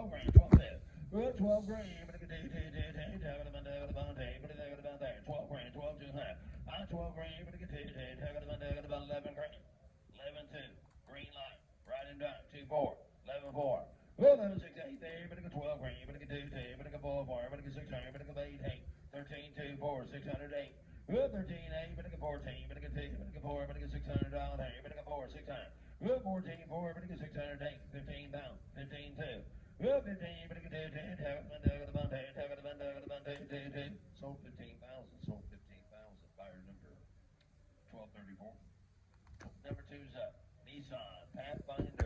12 grand, 12 fifth. Well, 12 grand, but I can do, 12 grand, 12 2 half. 12 grand, but I can do, 11 grand. 11 2. Green light. Right and down. 2 4. 11 4. Well, 11 6 8 there, but I can 12 grand, but I can do 2, but I can 4 4, but I can 600, but I can 8 8. 13 2 4, 608. Well, 13 8, but I can 14, but I can 2, but I can 4, but I can 600 down there, but I can 4, 600. Well, 14 4, but I can 608. 15 down. 15 2. Well, 15, but I can do 10, sold 15,000, sold 15,000. Buyer number 1234. Number 2's up. Nissan Pathfinder.